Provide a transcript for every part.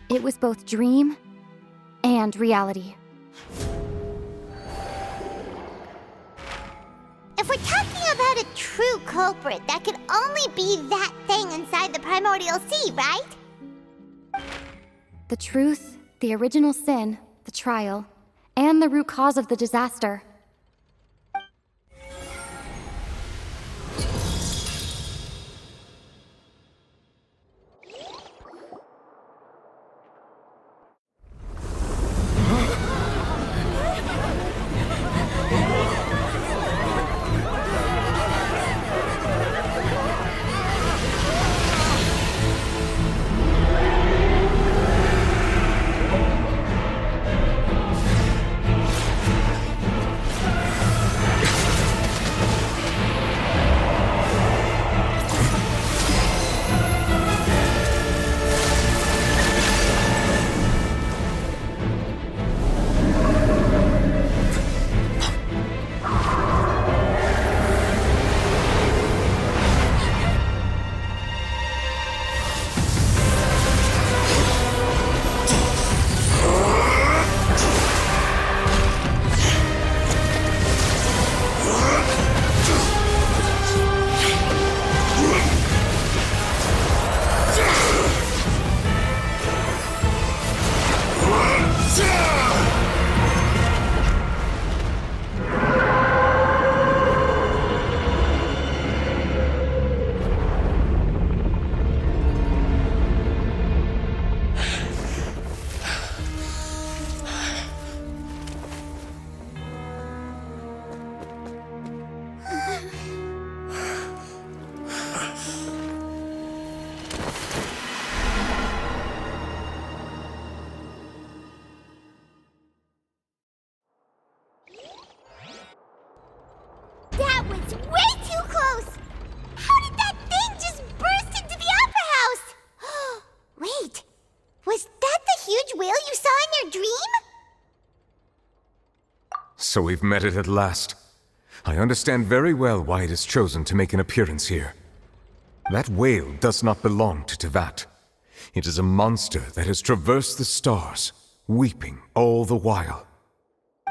It was both dream and reality. If we're talking about a true culprit, that could only be that thing inside the Primordial Sea, right? The truth, the original sin, the trial, and the root cause of the disaster. That was way too close! How did that thing just burst into the Opera House? Wait, was that the huge whale you saw in your dream? So we've met it at last. I understand very well why it has chosen to make an appearance here. That whale does not belong to Tevat. It is a monster that has traversed the stars, weeping all the while.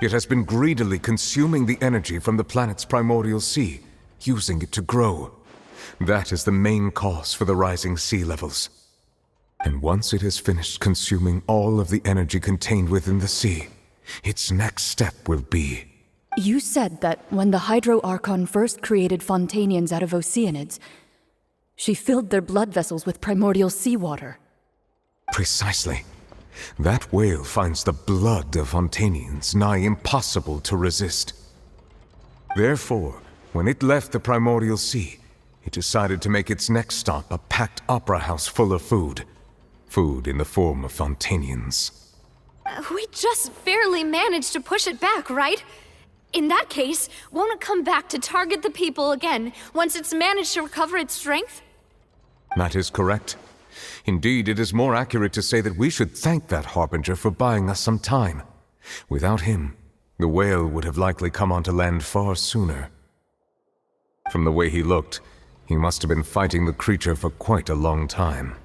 It has been greedily consuming the energy from the planet's primordial sea, using it to grow. That is the main cause for the rising sea levels. And once it has finished consuming all of the energy contained within the sea, its next step will be... You said that when the Hydro Archon first created Fontainians out of Oceanids, she filled their blood vessels with primordial seawater. Precisely. That whale finds the blood of Fontainians nigh impossible to resist. Therefore, when it left the primordial sea, it decided to make its next stop a packed opera house full of food. Food in the form of Fontainians. We just barely managed to push it back, right? In that case, won't it come back to target the people again once it's managed to recover its strength? That is correct. Indeed, it is more accurate to say that we should thank that Harbinger for buying us some time. Without him, the whale would have likely come onto land far sooner. From the way he looked, he must have been fighting the creature for quite a long time.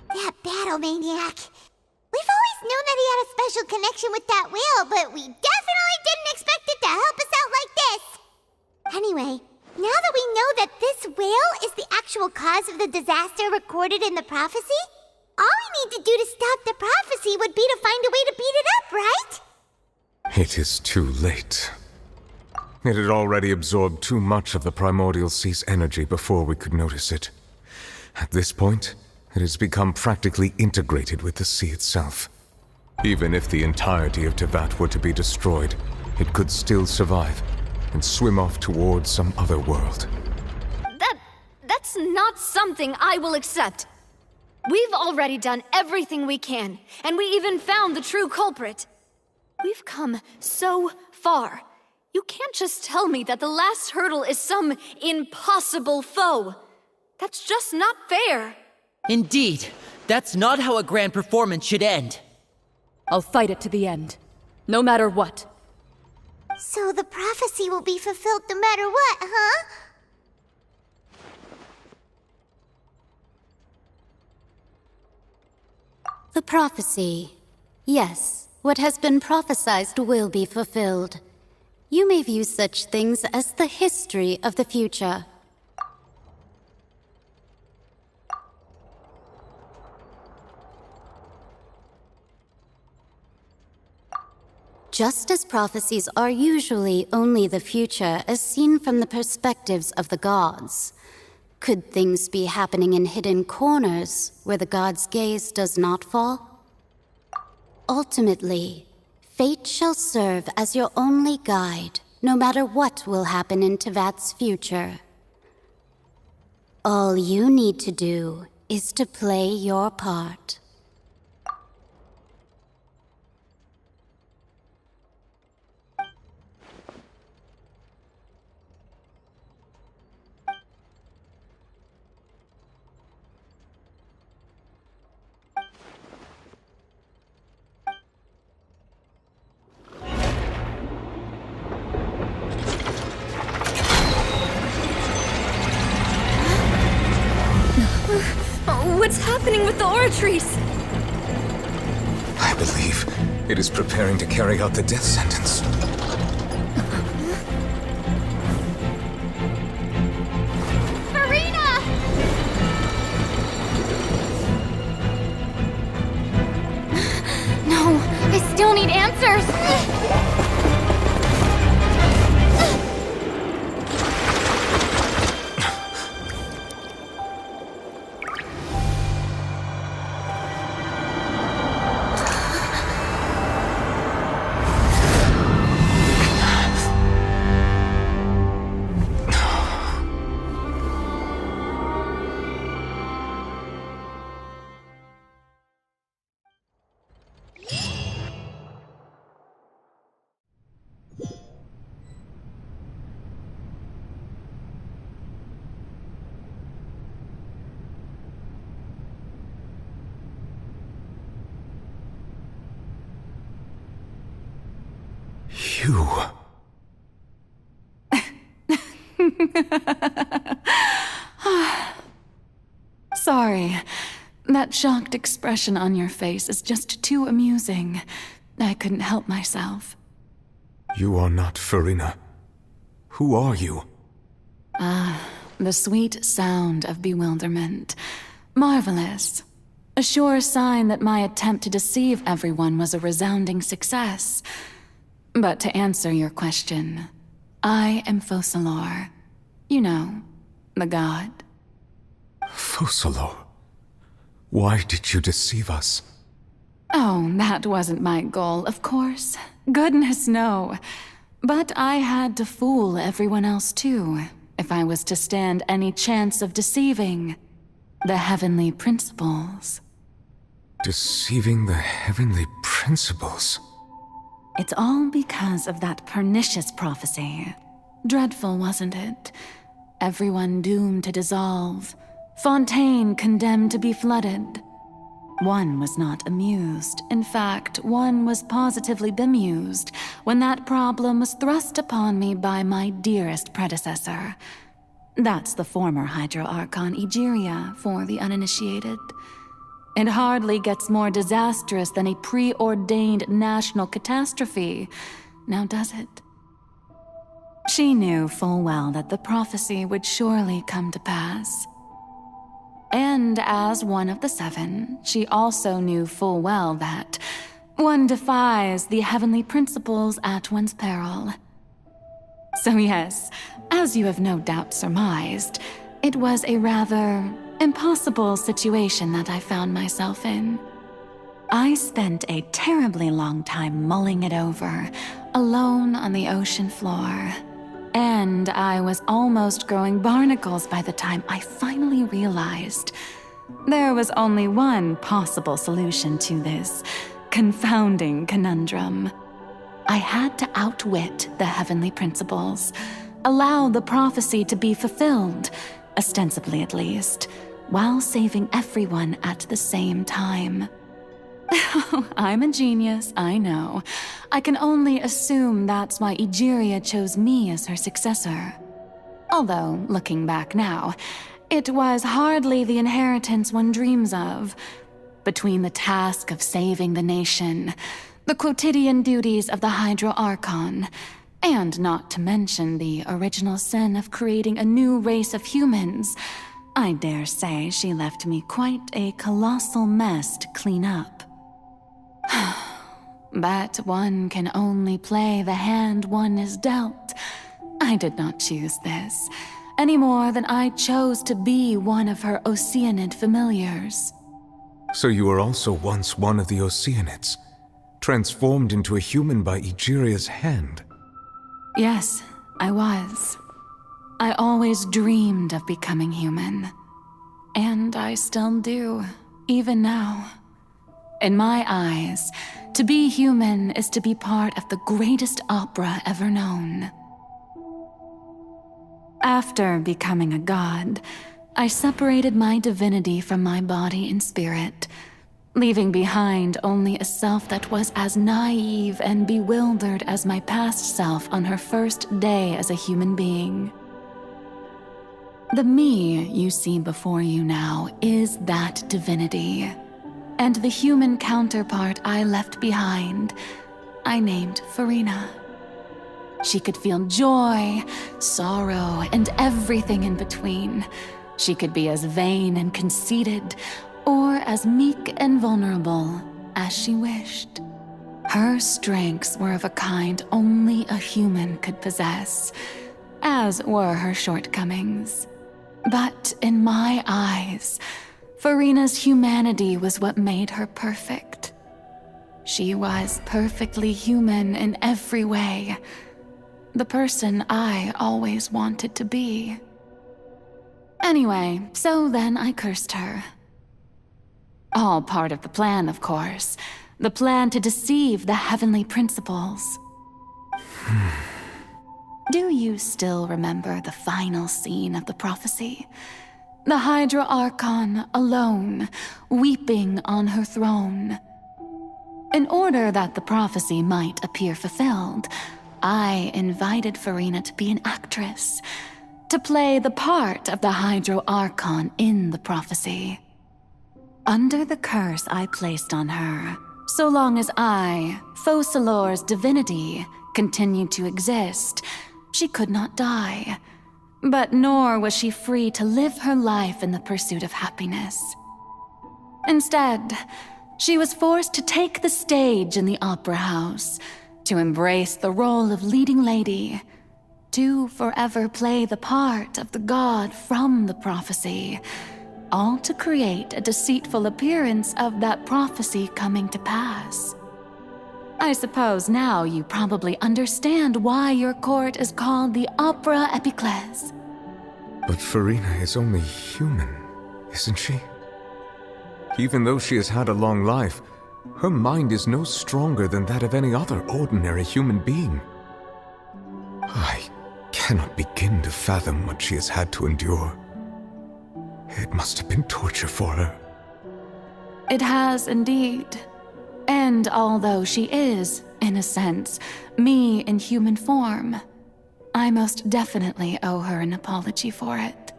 That battle maniac. We've always known that he had a special connection with that whale, but we definitely didn't expect it to help us out like this. Anyway, now that we know that this whale is the actual cause of the disaster recorded in the prophecy, all we need to do to stop the prophecy would be to find a way to beat it up, right? It is too late. It had already absorbed too much of the primordial sea's energy before we could notice it. At this point, it has become practically integrated with the sea itself. Even if the entirety of Tevat were to be destroyed, it could still survive and swim off towards some other world. That's not something I will accept. We've already done everything we can, and we even found the true culprit. We've come so far. You can't just tell me that the last hurdle is some impossible foe. That's just not fair. Indeed, that's not how a grand performance should end. I'll fight it to the end, no matter what. So the prophecy will be fulfilled no matter what, huh? The prophecy. Yes, what has been prophesied will be fulfilled. You may view such things as the history of the future. Just as prophecies are usually only the future as seen from the perspectives of the gods, could things be happening in hidden corners where the gods' gaze does not fall? Ultimately, fate shall serve as your only guide, no matter what will happen in Tevat's future. All you need to do is to play your part. What's happening with the oratories? I believe it is preparing to carry out the death sentence. Farina! No, I still need answers. You... Sorry. That shocked expression on your face is just too amusing. I couldn't help myself. You are not Farina. Who are you? The sweet sound of bewilderment. Marvelous. A sure sign that my attempt to deceive everyone was a resounding success. But to answer your question, I am Focalor. You know, the god. Focalor? Why did you deceive us? Oh, that wasn't my goal, of course. Goodness, no. But I had to fool everyone else too, if I was to stand any chance of deceiving the heavenly principles. Deceiving the heavenly principles? It's all because of that pernicious prophecy. Dreadful, wasn't it? Everyone doomed to dissolve. Fontaine condemned to be flooded. One was not amused. In fact, one was positively bemused when that problem was thrust upon me by my dearest predecessor. That's the former Hydro Archon Egeria for the uninitiated. It hardly gets more disastrous than a preordained national catastrophe, now does it? She knew full well that the prophecy would surely come to pass. And as one of the seven, she also knew full well that one defies the heavenly principles at one's peril. So yes, as you have no doubt surmised, it was a rather impossible situation that I found myself in. I spent a terribly long time mulling it over, alone on the ocean floor. And I was almost growing barnacles by the time I finally realized there was only one possible solution to this confounding conundrum. I had to outwit the heavenly principles, allow the prophecy to be fulfilled, ostensibly at least, while saving everyone at the same time. I'm a genius, I know. I can only assume that's why Egeria chose me as her successor. Although, looking back now, it was hardly the inheritance one dreams of. between the task of saving the nation, the quotidian duties of the Hydro Archon, and not to mention the original sin of creating a new race of humans, I dare say she left me quite a colossal mess to clean up. But one can only play the hand one is dealt. I did not choose this, any more than I chose to be one of her Oceanid familiars. So you were also once one of the Oceanids, transformed into a human by Egeria's hand. Yes, I was. I always dreamed of becoming human. And I still do, even now. In my eyes, to be human is to be part of the greatest opera ever known. After becoming a god, I separated my divinity from my body and spirit, leaving behind only a self that was as naive and bewildered as my past self on her first day as a human being. The me you see before you now is that divinity, and the human counterpart I left behind, I named Farina. She could feel joy, sorrow, and everything in between. She could be as vain and conceited, or as meek and vulnerable as she wished. Her strengths were of a kind only a human could possess, as were her shortcomings. But in my eyes, Farina's humanity was what made her perfect. She was perfectly human in every way, the person I always wanted to be. Anyway, so then I cursed her. All part of the plan, of course. The plan to deceive the heavenly principles. Do you still remember the final scene of the prophecy? The Hydra Archon alone, weeping on her throne. In order that the prophecy might appear fulfilled, I invited Farina to be an actress, to play the part of the Hydro Archon in the prophecy. Under the curse I placed on her, so long as I, Focalor's divinity, continued to exist, she could not die. But nor was she free to live her life in the pursuit of happiness. Instead, she was forced to take the stage in the opera house, to embrace the role of leading lady, to forever play the part of the god from the prophecy, all to create a deceitful appearance of that prophecy coming to pass. I suppose now you probably understand why your court is called the Opera Epiclese. But Farina is only human, isn't she? Even though she has had a long life, her mind is no stronger than that of any other ordinary human being. I cannot begin to fathom what she has had to endure. It must have been torture for her. It has indeed. And although she is, in a sense, me in human form, I most definitely owe her an apology for it.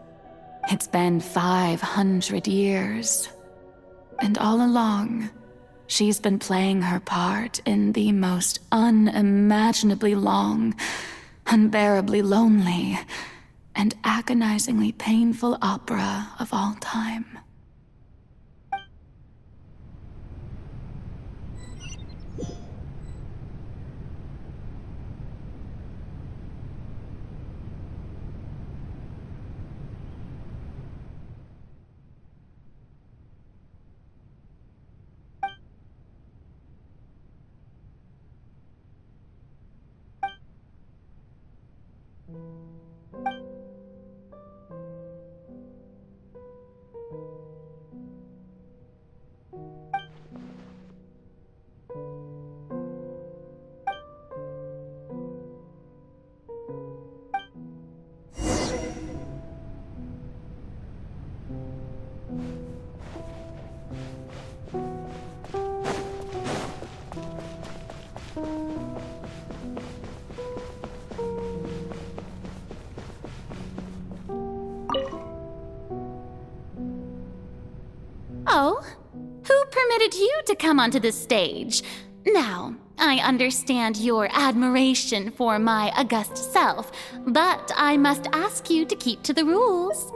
It's been 500 years. And all along, she's been playing her part in the most unimaginably long, unbearably lonely, and agonizingly painful opera of all time. permitted you to come onto the stage? Now, I understand your admiration for my august self, but I must ask you to keep to the rules.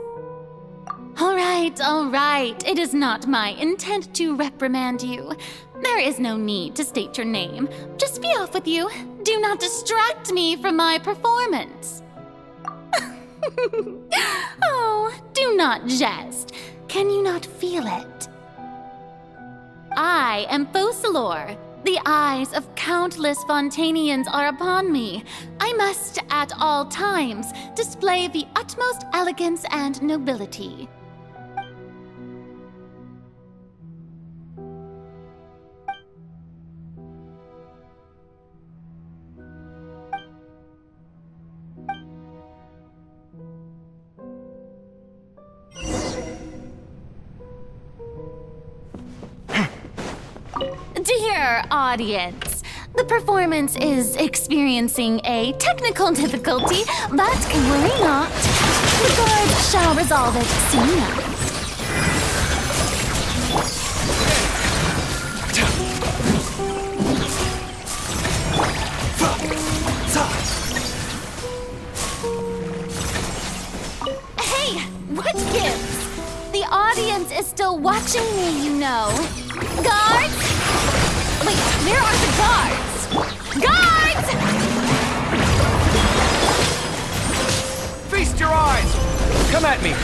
All right. It is not my intent to reprimand you. There is no need to state your name. Just be off with you. Do not distract me from my performance. Oh, do not jest. Can you not feel it? I am Focalor. The eyes of countless Fontainians are upon me. I must, at all times, display the utmost elegance and nobility. Dear audience, the performance is experiencing a technical difficulty, but worry not. The guards shall resolve it soon enough. Hey, what gives? The audience is still watching me, you know. Guards? Wait, where are the guards? Guards! Feast your eyes! Come at me!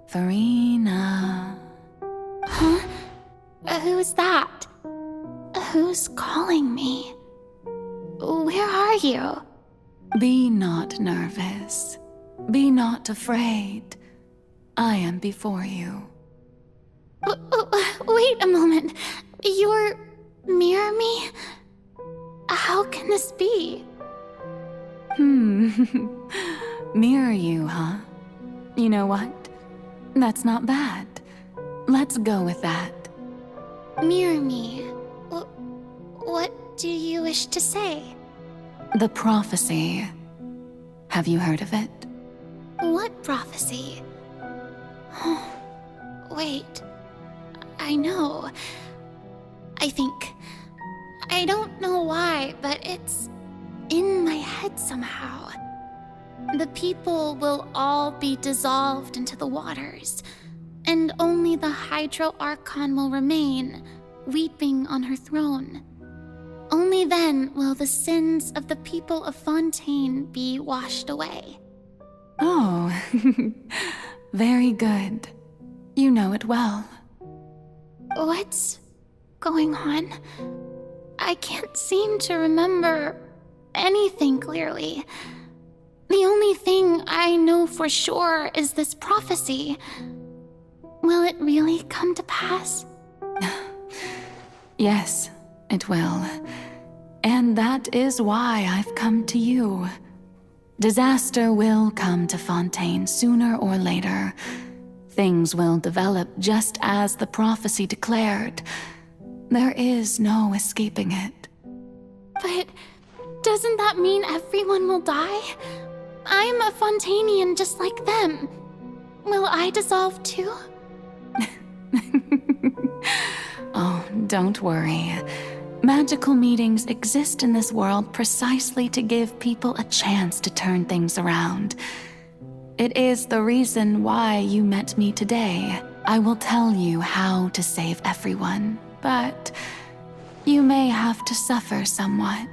Farina. Huh? Who's that? Who's calling me? Where are you? Be not nervous. Be not afraid. I am before you. Wait a moment. You're near me? How can this be? Mirror you, huh? You know what? That's not bad. Let's go with that. Mirror me? What do you wish to say? The prophecy. Have you heard of it? What prophecy? Wait. I know. I think. I don't know why, but it's in my head somehow. The people will all be dissolved into the waters, and only the Hydro Archon will remain, weeping on her throne. Only then will the sins of the people of Fontaine be washed away. Oh, very good. You know it well. What's going on? I can't seem to remember anything clearly. The only thing I know for sure is this prophecy. Will it really come to pass? Yes, it will. And that is why I've come to you. Disaster will come to Fontaine sooner or later. Things will develop just as the prophecy declared. There is no escaping it. But doesn't that mean everyone will die? I'm a Fontainian just like them. Will I dissolve too? Oh, don't worry. Magical meetings exist in this world precisely to give people a chance to turn things around. It is the reason why you met me today. I will tell you how to save everyone, but you may have to suffer somewhat.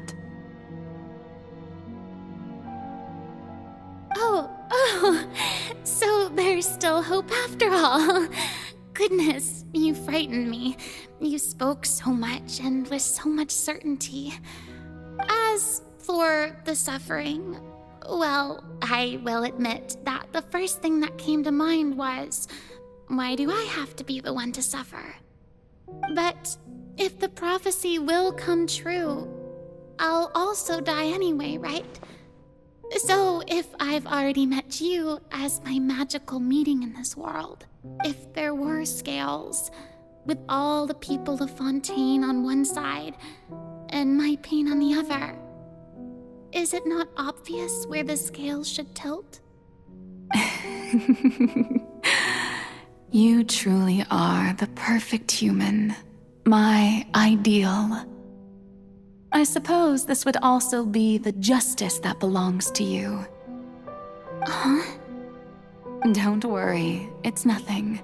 Oh, so there's still hope after all. Goodness, you frightened me. You spoke so much and with so much certainty. As for the suffering, well, I will admit that the first thing that came to mind was, why do I have to be the one to suffer? But if the prophecy will come true, I'll also die anyway, right? So if I've already met you as my magical meeting in this world, if there were scales, with all the people of Fontaine on one side and my pain on the other, is it not obvious where the scales should tilt? You truly are the perfect human, my ideal. I suppose this would also be the justice that belongs to you. Huh? Don't worry, it's nothing.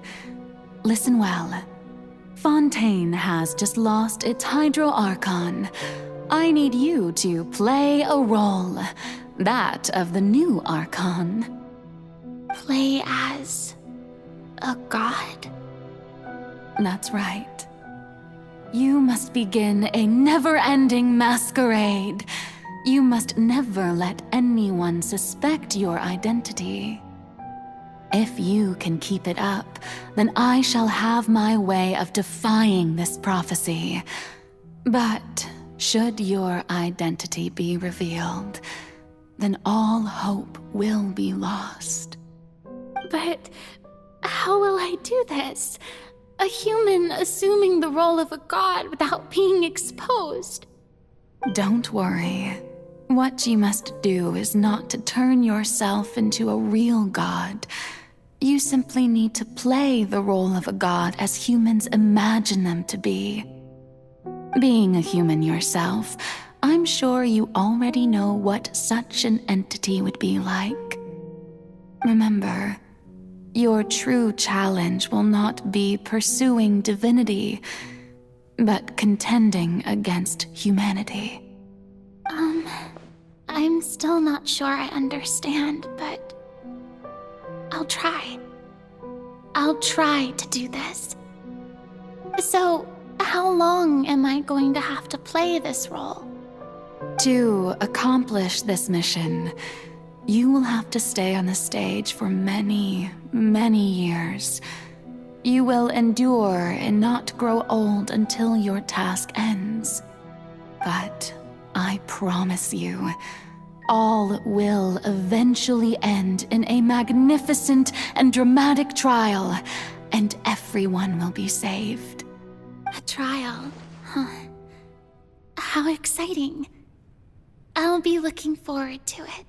Listen well. Fontaine has just lost its Hydro Archon. I need you to play a role, that of the new Archon. Play as a god? That's right. You must begin a never-ending masquerade. You must never let anyone suspect your identity. If you can keep it up, then I shall have my way of defying this prophecy. But should your identity be revealed, then all hope will be lost. But how will I do this? A human assuming the role of a god without being exposed. Don't worry. What you must do is not to turn yourself into a real god. You simply need to play the role of a god as humans imagine them to be. Being a human yourself, I'm sure you already know what such an entity would be like. Remember, your true challenge will not be pursuing divinity, but contending against humanity. I'm still not sure I understand, but I'll try. I'll try to do this. So, how long am I going to have to play this role? To accomplish this mission, you will have to stay on the stage for many, many years. You will endure and not grow old until your task ends. But I promise you, all will eventually end in a magnificent and dramatic trial, and everyone will be saved. A trial, huh? How exciting. I'll be looking forward to it.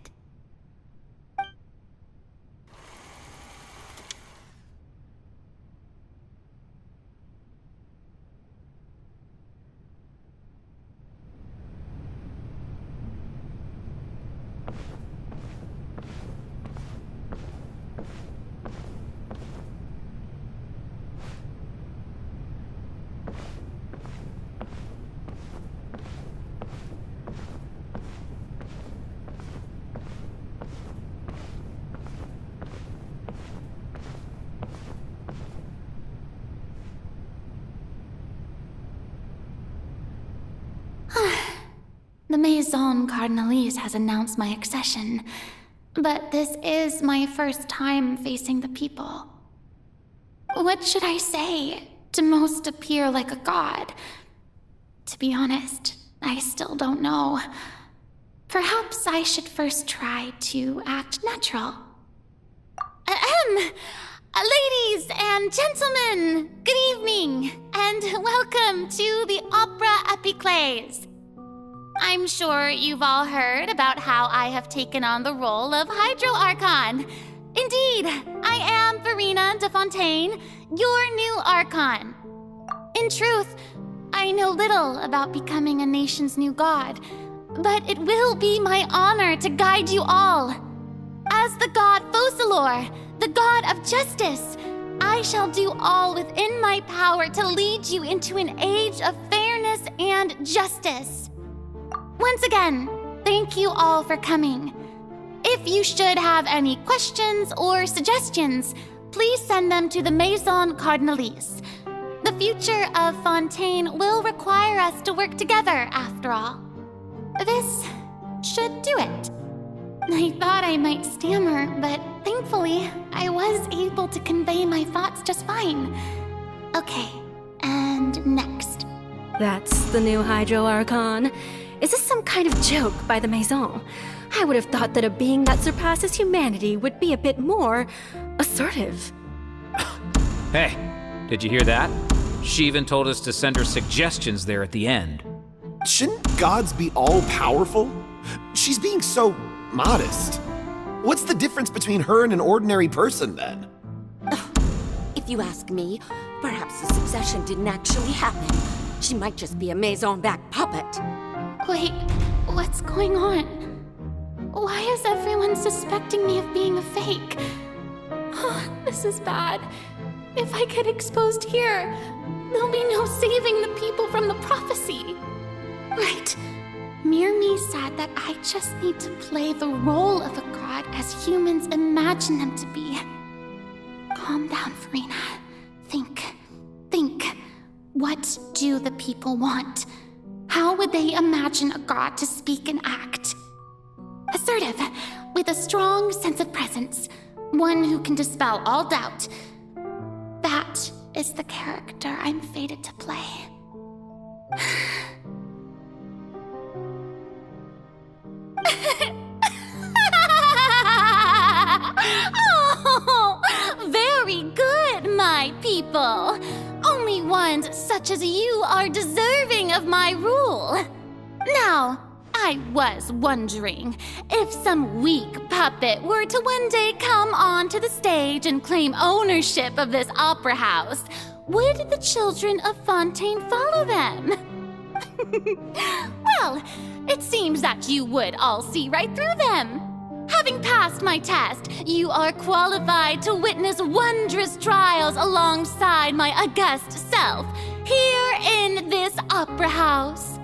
The Maison Cardinalise has announced my accession, but this is my first time facing the people. What should I say to most appear like a god? To be honest, I still don't know. Perhaps I should first try to act natural. Ladies and gentlemen, good evening, and welcome to the Opera Epiclese. I'm sure you've all heard about how I have taken on the role of Hydro Archon. Indeed, I am Verena de Fontaine, your new Archon. In truth, I know little about becoming a nation's new god, but it will be my honor to guide you all. As the god Focalor, the god of justice, I shall do all within my power to lead you into an age of fairness and justice. Once again, thank you all for coming. If you should have any questions or suggestions, please send them to the Maison Cardinalise. The future of Fontaine will require us to work together, after all. This should do it. I thought I might stammer, but thankfully, I was able to convey my thoughts just fine. Okay, and next. That's the new Hydro Archon. Is this some kind of joke by the Maison? I would have thought that a being that surpasses humanity would be a bit more assertive. Hey, did you hear that? She even told us to send her suggestions there at the end. Shouldn't gods be all-powerful? She's being so modest. What's the difference between her and an ordinary person, then? If you ask me, perhaps the succession didn't actually happen. She might just be a Maison-backed puppet. Wait, what's going on? Why is everyone suspecting me of being a fake? Oh, this is bad. If I get exposed here, there'll be no saving the people from the prophecy. Right. Mirmi said that I just need to play the role of a god as humans imagine them to be. Calm down, Farina. Think. What do the people want? How would they imagine a god to speak and act? Assertive, with a strong sense of presence. One who can dispel all doubt. That is the character I'm fated to play. Oh, very good, my people. Only ones such as you are deserving of my rule. Now, I was wondering if some weak puppet were to one day come onto the stage and claim ownership of this opera house, would the children of Fontaine follow them? Well, it seems that you would all see right through them. Having passed my test, you are qualified to witness wondrous trials alongside my august self, here in this opera house.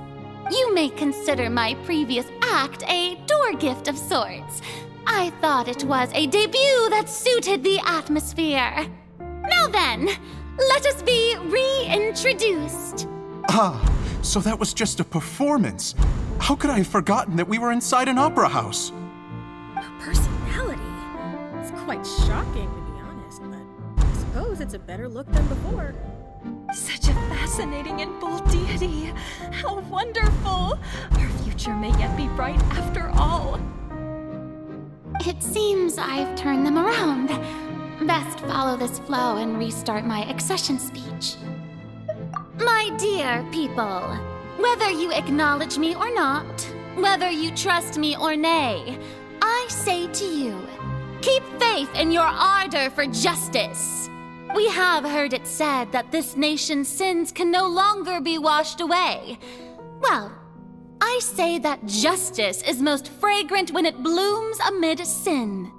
You may consider my previous act a door gift of sorts. I thought it was a debut that suited the atmosphere. Now then, let us be reintroduced. Ah, so that was just a performance. How could I have forgotten that we were inside an opera house? Her personality. It's quite shocking, to be honest, but I suppose it's a better look than before. Such a fascinating and bold deity. How wonderful! Our future may yet be bright after all. It seems I've turned them around. Best follow this flow and restart my accession speech. My dear people, whether you acknowledge me or not, whether you trust me or nay, I say to you, keep faith in your ardor for justice. We have heard it said that this nation's sins can no longer be washed away. Well, I say that justice is most fragrant when it blooms amid sin.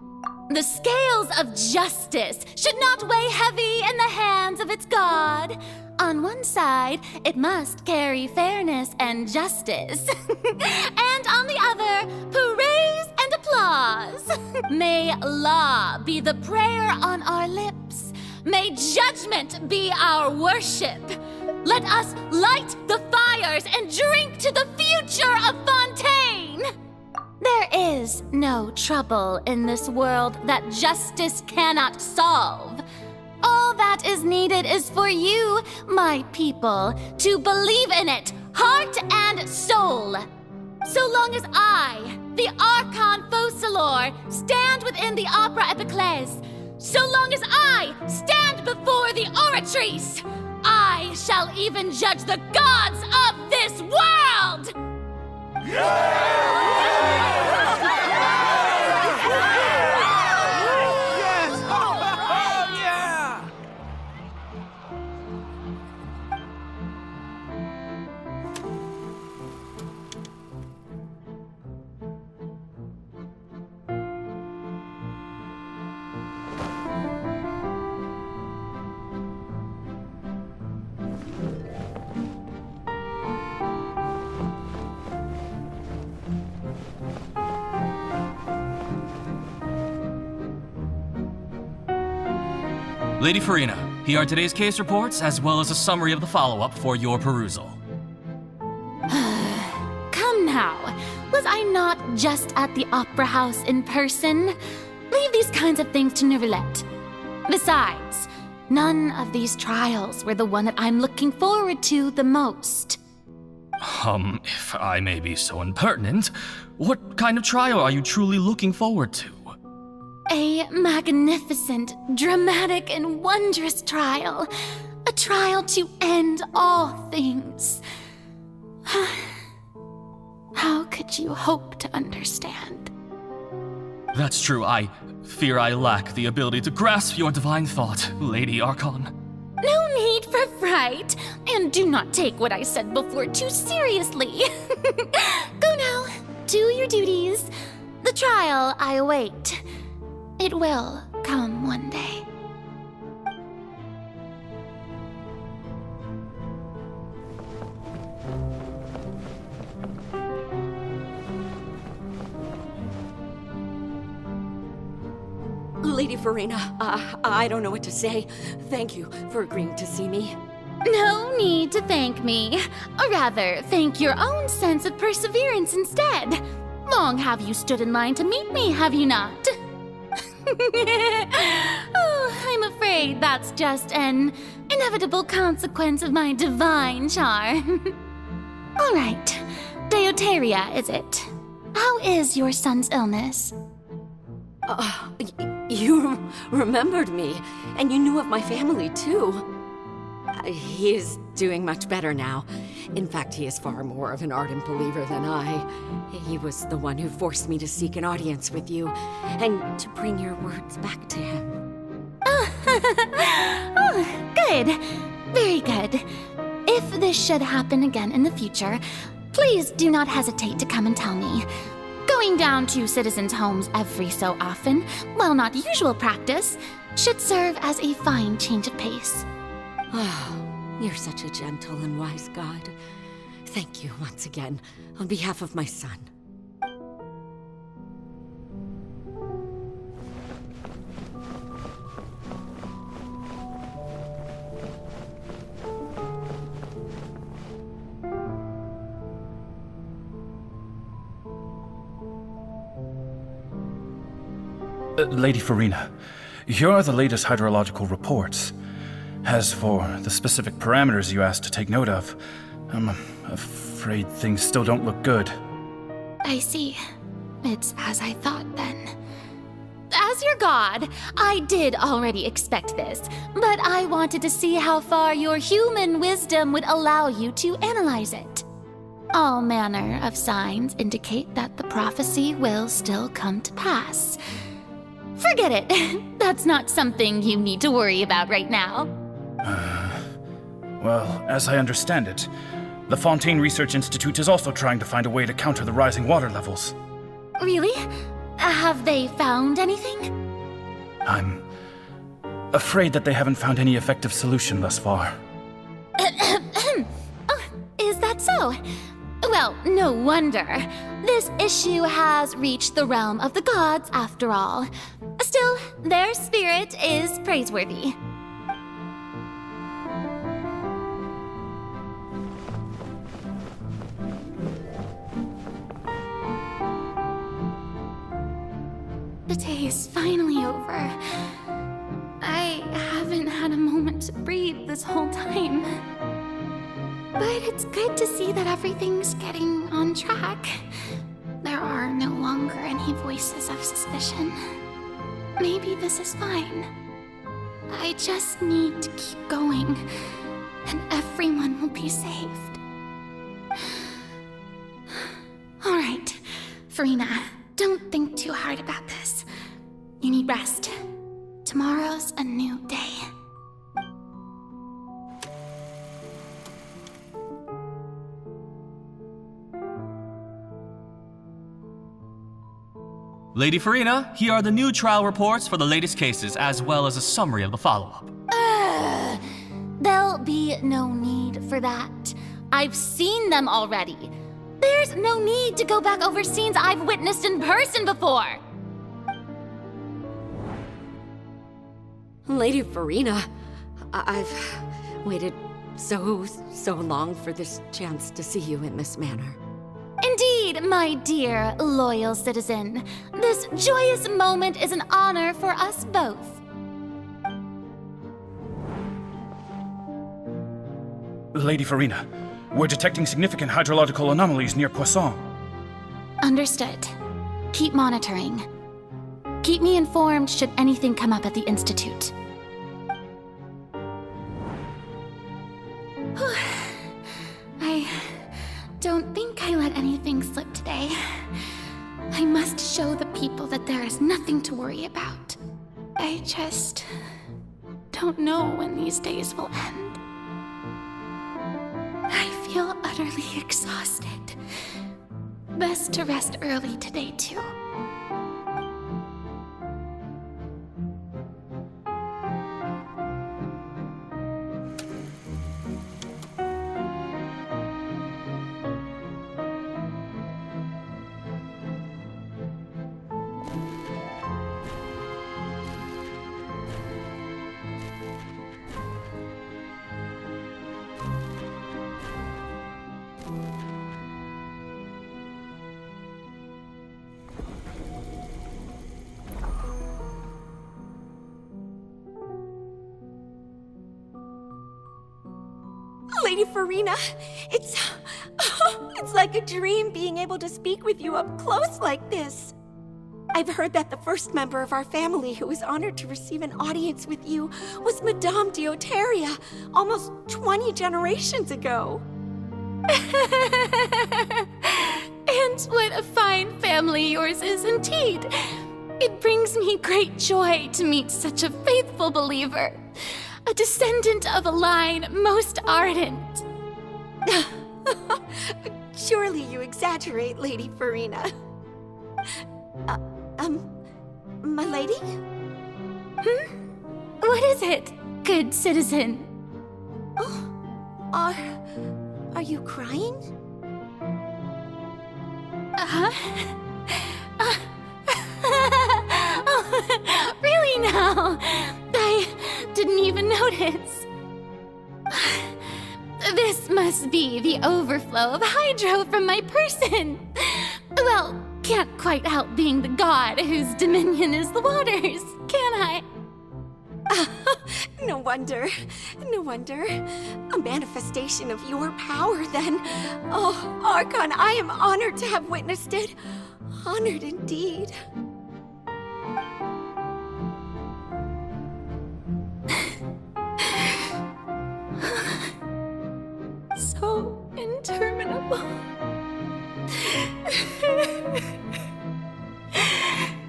The scales of justice should not weigh heavy in the hands of its God. On one side, it must carry fairness and justice. And on the other, praise and applause. May law be the prayer on our lips. May judgment be our worship. Let us light the fires and drink to the future of Fontaine. There is no trouble in this world that justice cannot solve. All that is needed is for you, my people, to believe in it, heart and soul. So long as I, the Archon Focalor, stand within the Opera Epiclese, so long as I stand before the Oratrice, I shall even judge the gods of this world! Lady Farina, here are today's case reports, as well as a summary of the follow-up for your perusal. Come now. Was I not just at the Opera House in person? Leave these kinds of things to Neuvillette. Besides, none of these trials were the one that I'm looking forward to the most. If I may be so impertinent, what kind of trial are you truly looking forward to? A magnificent, dramatic, and wondrous trial. A trial to end all things. How could you hope to understand? That's true. I fear I lack the ability to grasp your divine thought, Lady Archon. No need for fright, and do not take what I said before too seriously. Go now, do your duties. The trial I await. It will come one day. Lady Farina, I don't know what to say. Thank you for agreeing to see me. No need to thank me. Or rather, thank your own sense of perseverance instead. Long have you stood in line to meet me, have you not? Oh, I'm afraid that's just an inevitable consequence of my divine charm. All right, Deoteria, is it? How is your son's illness? You remembered me, and you knew of my family, too. He is doing much better now. In fact, he is far more of an ardent believer than I. He was the one who forced me to seek an audience with you, and to bring your words back to him. Oh, good. Very good. If this should happen again in the future, please do not hesitate to come and tell me. Going down to citizens' homes every so often, while not usual practice, should serve as a fine change of pace. Oh, you're such a gentle and wise god. Thank you once again, on behalf of my son. Lady Farina, here are the latest hydrological reports. As for the specific parameters you asked to take note of, I'm afraid things still don't look good. I see. It's as I thought then. As your god, I did already expect this, but I wanted to see how far your human wisdom would allow you to analyze it. All manner of signs indicate that the prophecy will still come to pass. Forget it. That's not something you need to worry about right now. Well, as I understand it, the Fontaine Research Institute is also trying to find a way to counter the rising water levels. Really? Have they found anything? I'm afraid that they haven't found any effective solution thus far. Oh, is that so? Well, no wonder. This issue has reached the realm of the gods, after all. Still, their spirit is praiseworthy. The day is finally over. I haven't had a moment to breathe this whole time. But it's good to see that everything's getting on track. There are no longer any voices of suspicion. Maybe this is fine. I just need to keep going, and everyone will be saved. All right, Farina, don't think too hard about this. You need rest. Tomorrow's a new day. Lady Farina, here are the new trial reports for the latest cases, as well as a summary of the follow-up. There'll be no need for that. I've seen them already. There's no need to go back over scenes I've witnessed in person before. Lady Farina, I've waited so long for this chance to see you in this manner. Indeed, my dear, loyal citizen. This joyous moment is an honor for us both. Lady Farina, we're detecting significant hydrological anomalies near Poisson. Understood. Keep monitoring. Keep me informed should anything come up at the Institute. I don't think I let anything slip today. I must show the people that there is nothing to worry about. I just don't know when these days will end. I feel utterly exhausted. Best to rest early today, too. Lady Farina, it's like a dream being able to speak with you up close like this. I've heard that the first member of our family who was honored to receive an audience with you was Madame Deoteria, almost 20 generations ago. And what a fine family yours is indeed. It brings me great joy to meet such a faithful believer. A descendant of a line most ardent. Surely you exaggerate, Lady Farina. My lady? What is it, good citizen? Oh, are you crying? Really now? I didn't even notice. This must be the overflow of hydro from my person. Well, can't quite help being the god whose dominion is the waters, can I? No wonder. No wonder. A manifestation of your power, then. Oh, Archon, I am honored to have witnessed it. Honored indeed. So interminable.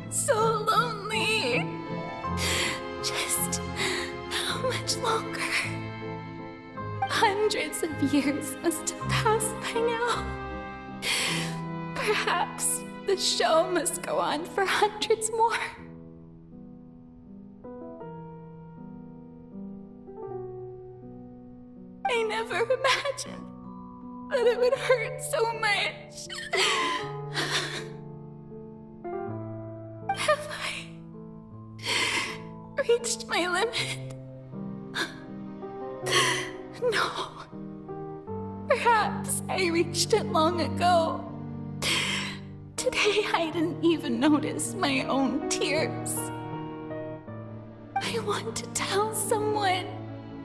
So lonely. Just how much longer? Hundreds of years must have passed by now. Perhaps the show must go on for hundreds more. I never imagined that it would hurt so much. Have I reached my limit? No. Perhaps I reached it long ago. Today I didn't even notice my own tears. I want to tell someone,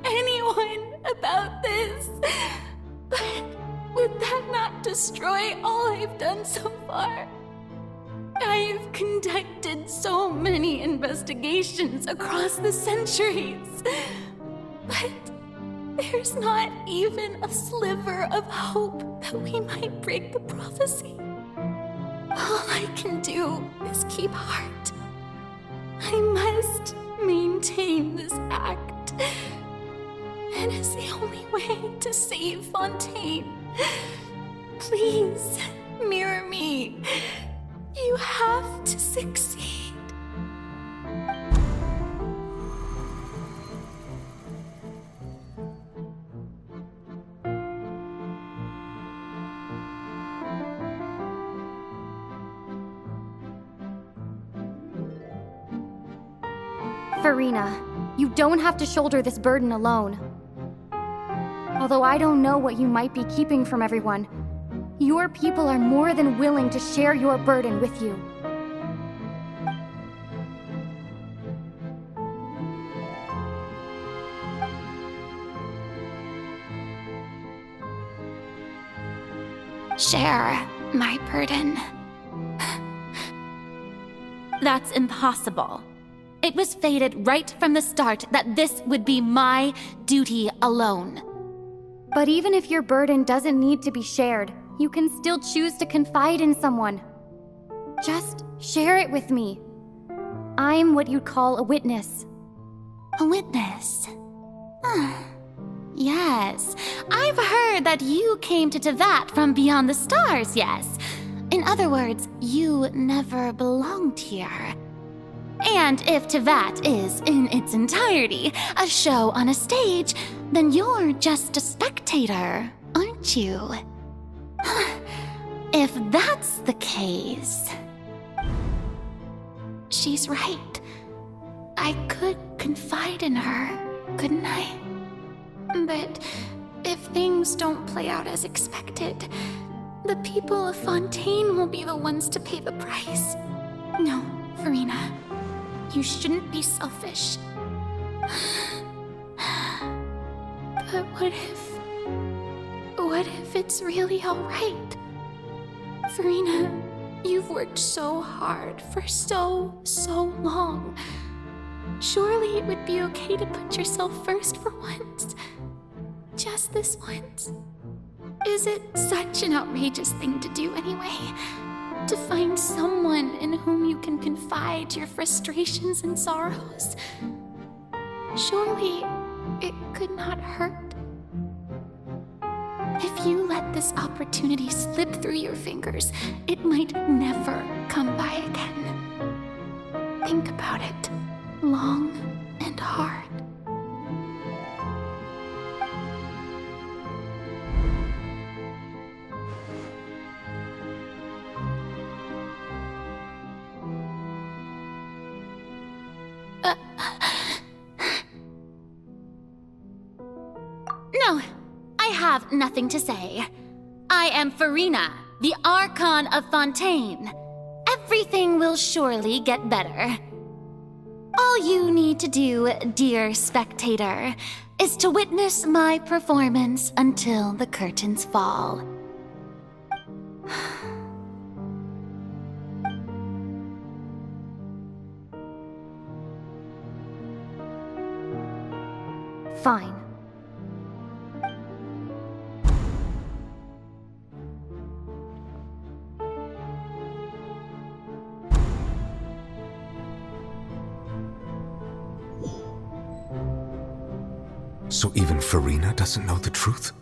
anyone, about this. But would that not destroy all I've done so far? I've conducted so many investigations across the centuries. But there's not even a sliver of hope that we might break the prophecy. All I can do is keep heart. I must maintain this act. It is the only way to save Fontaine. Please, mirror me. You have to succeed. Farina, you don't have to shoulder this burden alone. Although I don't know what you might be keeping from everyone, your people are more than willing to share your burden with you. Share my burden. That's impossible. It was fated right from the start that this would be my duty alone. But even if your burden doesn't need to be shared, you can still choose to confide in someone. Just share it with me. I'm what you'd call a witness. A witness? Yes, I've heard that you came to Tevat from beyond the stars, yes. In other words, you never belonged here. And if Tevat is, in its entirety, a show on a stage, then you're just a spectator, aren't you? If that's the case... She's right. I could confide in her, couldn't I? But if things don't play out as expected, the people of Fontaine will be the ones to pay the price. No, Farina, you shouldn't be selfish. But what if it's really all right? Farina, you've worked so hard for so long. Surely it would be okay to put yourself first for once. Just this once. Is it such an outrageous thing to do anyway? To find someone in whom you can confide your frustrations and sorrows? Surely it could not hurt. If you let this opportunity slip through your fingers, it might never come by again. Think about it long and hard. No, I have nothing to say. I am Farina, the Archon of Fontaine. Everything will surely get better. All you need to do, dear spectator, is to witness my performance until the curtains fall. Fine. So even Farina doesn't know the truth?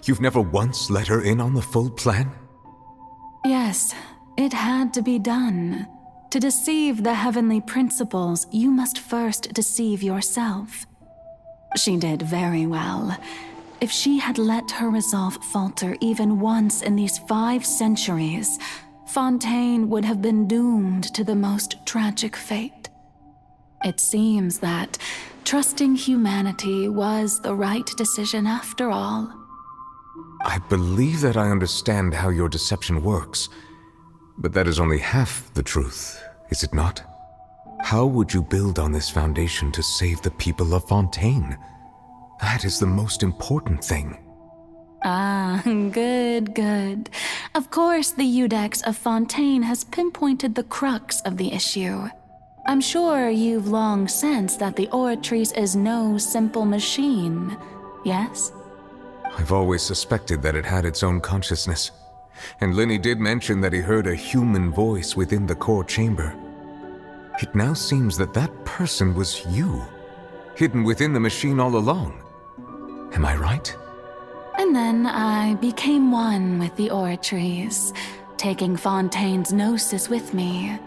You've never once let her in on the full plan? Yes, it had to be done. To deceive the heavenly principles, you must first deceive yourself. She did very well. If she had let her resolve falter even once in these 5 centuries, Fontaine would have been doomed to the most tragic fate. It seems that trusting humanity was the right decision after all. I believe that I understand how your deception works, but that is only half the truth, is it not? How would you build on this foundation to save the people of Fontaine? That is the most important thing. Ah, good. Of course, the Iudex of Fontaine has pinpointed the crux of the issue. I'm sure you've long sensed that the Oratrice is no simple machine, yes? I've always suspected that it had its own consciousness. And Linny did mention that he heard a human voice within the core chamber. It now seems that that person was you, hidden within the machine all along. Am I right? And then I became one with the Oratrice, taking Fontaine's gnosis with me.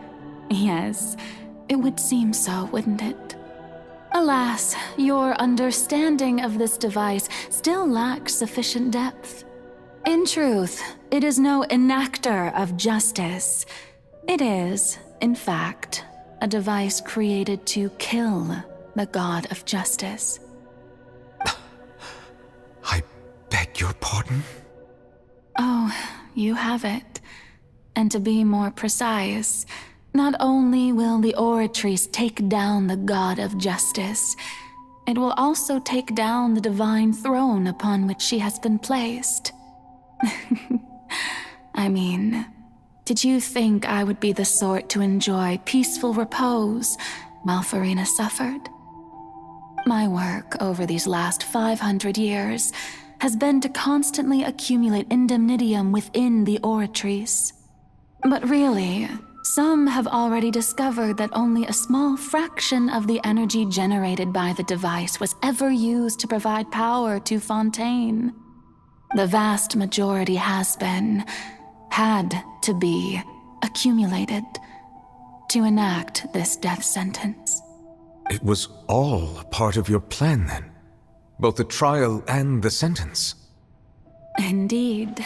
Yes, it would seem so, wouldn't it? Alas, your understanding of this device still lacks sufficient depth. In truth, it is no enactor of justice. It is, in fact, a device created to kill the god of justice. I beg your pardon? Oh, you have it. And to be more precise, not only will the Oratrice take down the god of justice, it will also take down the divine throne upon which she has been placed. I mean, did you think I would be the sort to enjoy peaceful repose while Farina suffered? My work over these last 500 years has been to constantly accumulate indemnitium within the Oratrice. But really, some have already discovered that only a small fraction of the energy generated by the device was ever used to provide power to Fontaine. The vast majority had to be, accumulated to enact this death sentence. It was all a part of your plan, then? Both the trial and the sentence? Indeed.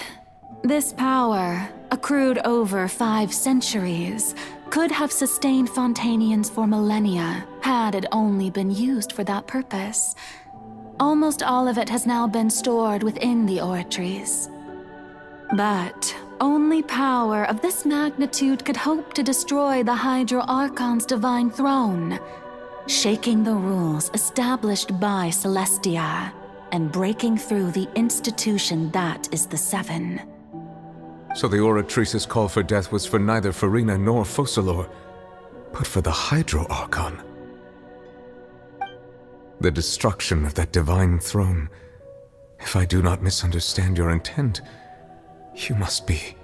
This power, accrued over 5 centuries, could have sustained Fontainians for millennia had it only been used for that purpose. Almost all of it has now been stored within the Oratrice. But only power of this magnitude could hope to destroy the Hydro Archon's divine throne, shaking the rules established by Celestia and breaking through the institution that is the Seven. So the Oratrice's call for death was for neither Farina nor Focalor, but for the Hydro Archon. The destruction of that divine throne. If I do not misunderstand your intent, you must be...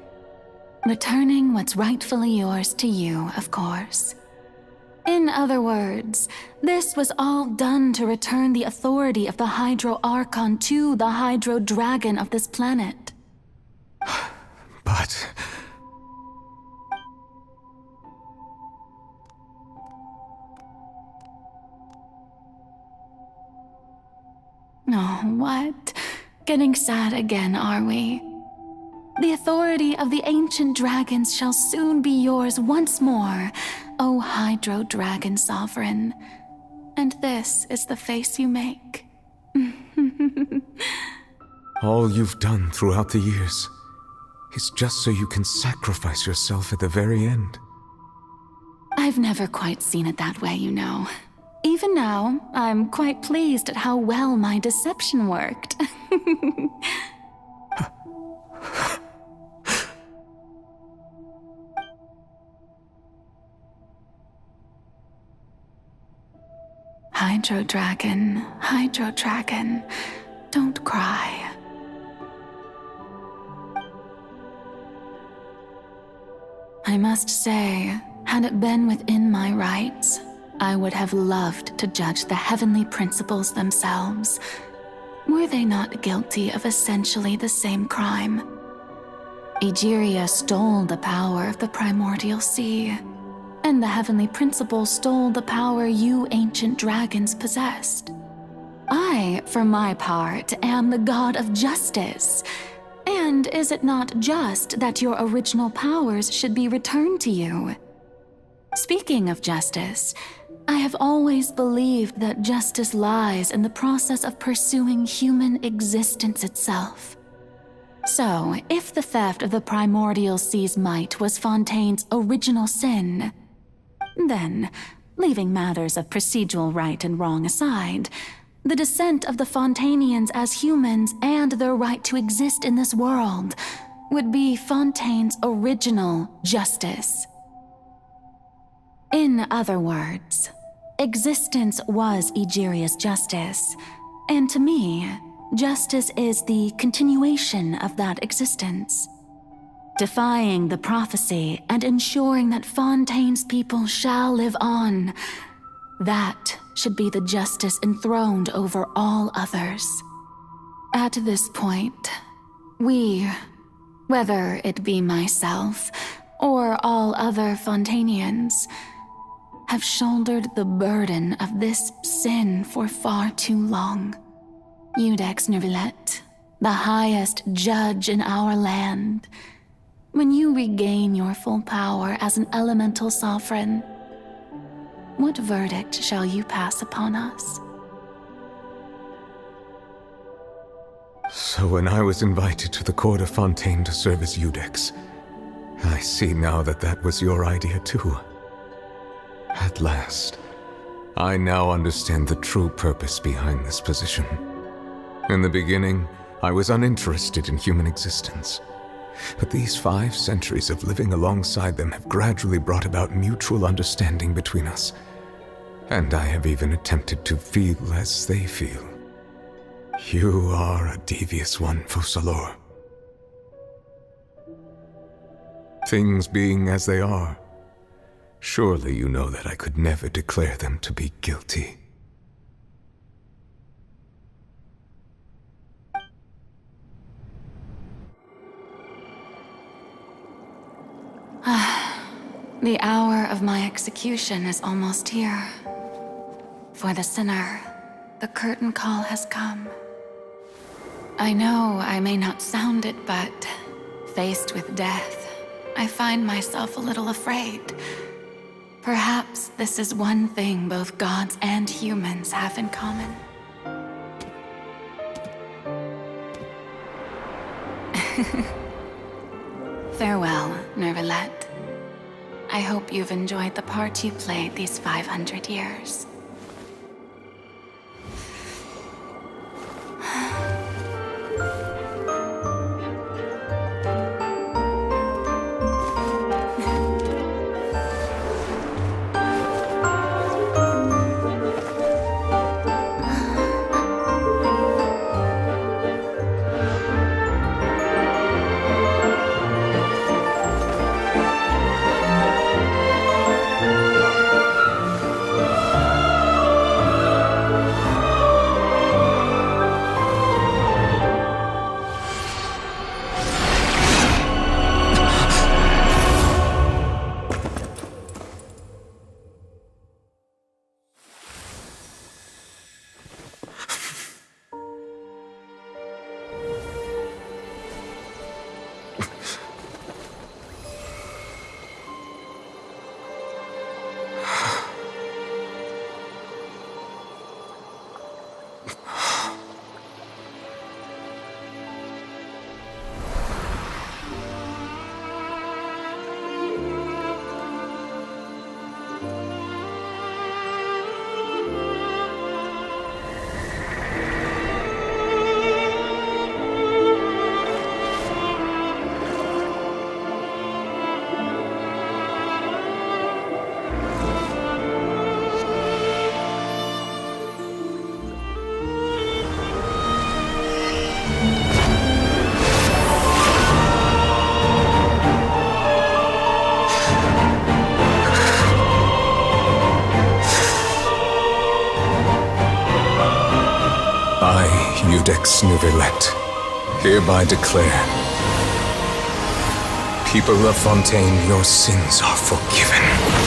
returning what's rightfully yours to you, of course. In other words, this was all done to return the authority of the Hydro Archon to the Hydro Dragon of this planet. But... Oh, what? Getting sad again, are we? The authority of the ancient dragons shall soon be yours once more, O Hydro Dragon Sovereign. And this is the face you make. all you've done throughout the years is just so you can sacrifice yourself at the very end. I've never quite seen it that way, you know. Even now, I'm quite pleased at how well my deception worked. Hydro Dragon, don't cry. I must say, had it been within my rights, I would have loved to judge the heavenly principles themselves. Were they not guilty of essentially the same crime? Egeria stole the power of the primordial sea, and the heavenly principles stole the power you ancient dragons possessed. I, for my part, am the god of justice. And is it not just that your original powers should be returned to you? Speaking of justice, I have always believed that justice lies in the process of pursuing human existence itself. So, if the theft of the primordial sea's might was Fontaine's original sin, then, leaving matters of procedural right and wrong aside, the descent of the Fontainians as humans and their right to exist in this world would be Fontaine's original justice. In other words, existence was Egeria's justice, and to me, justice is the continuation of that existence. Defying the prophecy and ensuring that Fontaine's people shall live on, that should be the justice enthroned over all others. At this point, we, whether it be myself or all other Fontainians, have shouldered the burden of this sin for far too long. Iudex Nervillet, the highest judge in our land, when you regain your full power as an elemental sovereign, what verdict shall you pass upon us? So when I was invited to the court of Fontaine to serve as Iudex, I see now that that was your idea too. At last, I now understand the true purpose behind this position. In the beginning, I was uninterested in human existence. But these 5 centuries of living alongside them have gradually brought about mutual understanding between us. And I have even attempted to feel as they feel. You are a devious one, Focalors. Things being as they are, surely you know that I could never declare them to be guilty. The hour of my execution is almost here. For the sinner, the curtain call has come. I know I may not sound it, but faced with death, I find myself a little afraid. Perhaps this is one thing both gods and humans have in common. Farewell, Nervalette. I hope you've enjoyed the part you played these 500 years. Iudex Nervalette, hereby declare, people of Fontaine, your sins are forgiven.